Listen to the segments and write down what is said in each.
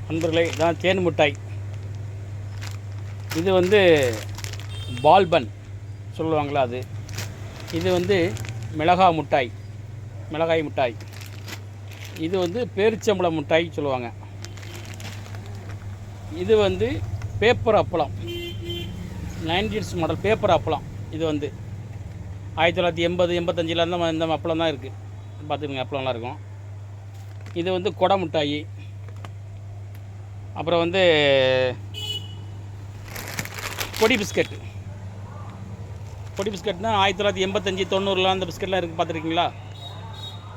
நண்பர்களே, இதான் தேன் மிட்டாய். இது வந்து பால்பன் சொல்லுவாங்களா அது. இது வந்து மிளகாய் மிட்டாய். இது வந்து பேரிச்சம்பழம் மிட்டாய் சொல்லுவாங்க. இது வந்து பேப்பர் அப்பளம், 90s மாடல் பேப்பர் அப்பளம். இது வந்து 1980 85 இந்த அப்பளம் தான் இருக்குது. பார்த்துக்கோங்க, அப்பளம்லாம் இருக்கும். இது வந்து கொடை மிட்டாய். அப்புறம் வந்து பொடி பிஸ்கட்னா 1985 90 அந்த பிஸ்கட்லாம் இருக்குது, பார்த்துருக்கீங்களா?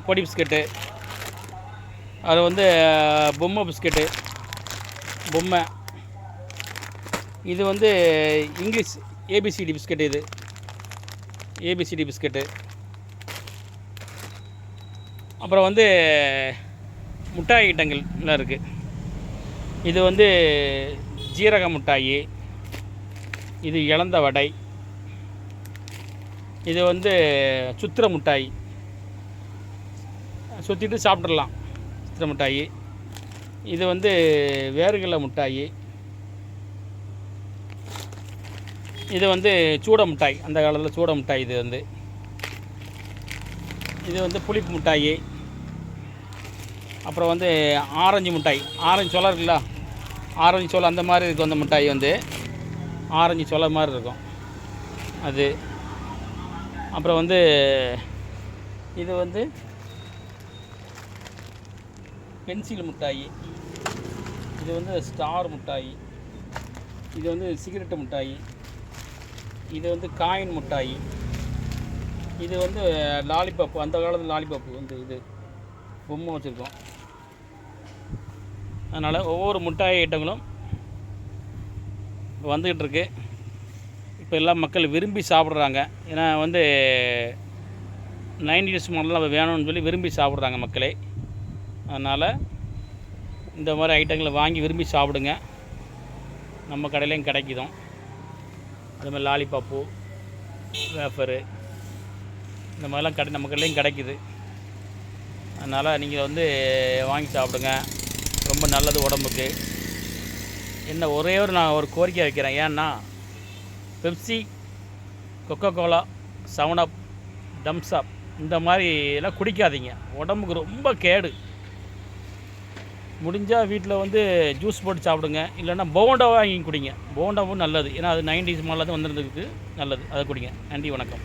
பொடி பிஸ்கட்டு. அது வந்து பொம்மை பிஸ்கட்டு, பொம்மை. இது வந்து இங்கிலீஷ் ஏபிசிடி பிஸ்கட்டு. இது ஏபிசிடி பிஸ்கட்டு. அப்புறம் வந்து மிட்டாய் ஐட்டங்கள்லாம் இருக்குது. இது வந்து ஜீரக மிட்டாய். இது இலந்த வடை. இது வந்து சுத்திர மிட்டாய், சுற்றிட்டு சாப்பிட்றலாம், சுத்திர மிட்டாய். இது வந்து வேர்கடலை மிட்டாய். இது வந்து சூட மிட்டாய், அந்த காலத்தில் சூட மிட்டாய். இது வந்து புளிப்பு மிட்டாய். அப்புறம் வந்து ஆரஞ்சு மிட்டாய், ஆரஞ்சு சொலை இருக்குல்ல, ஆரஞ்சு சொலை அந்த மாதிரி இருக்கும். அந்த மிட்டாய் வந்து ஆரஞ்சு சொலை மாதிரி இருக்கும் அது. அப்புறம் வந்து இது வந்து பென்சில் மிட்டாய். இது வந்து ஸ்டார் மிட்டாய். இது வந்து சிகரெட்டு மிட்டாய். இது வந்து காயின் மிட்டாய். இது வந்து லாலிபாப்பு, அந்த காலத்தில் லாலிபாப்பு வந்து இது பொம்மை வச்சுருக்கோம். அதனால் ஒவ்வொரு மிட்டாய் ஐட்டங்களும் வந்துக்கிட்டு இருக்கு. இப்போ எல்லாம் மக்கள் விரும்பி சாப்பிட்றாங்க. ஏன்னா வந்து 90s மாடலாம் வேணும்னு சொல்லி விரும்பி சாப்பிட்றாங்க மக்களே. அதனால் இந்த மாதிரி ஐட்டங்களை வாங்கி விரும்பி சாப்பிடுங்க. நம்ம கடையிலையும் கிடைக்குதும். அதுமாதிரி லாலிபாப்பு, வேஃபரு, இந்த மாதிரிலாம் நம்ம கடையிலையும் கிடைக்குது. அதனால் நீங்கள் வந்து வாங்கி சாப்பிடுங்க, ரொம்ப நல்லது உடம்புக்கு. என்ன ஒரே நான் ஒரு கோரிக்கை வைக்கிறேன். ஏன்னா Pepsi, Coca Cola, 7up, Thums Up இந்த மாதிரி எல்லாம் குடிக்காதீங்க, உடம்புக்கு ரொம்ப கேடு. முடிஞ்சால் வீட்டில் வந்து ஜூஸ் போட்டு சாப்பிடுங்க, இல்லைன்னா போண்டா வாங்கி குடிங்க. போண்டாவும் நல்லது, ஏன்னா அது 90s மாடலில் தான் வந்துருந்துருக்கு, நல்லது. அதை குடிங்க. நன்றி, வணக்கம்.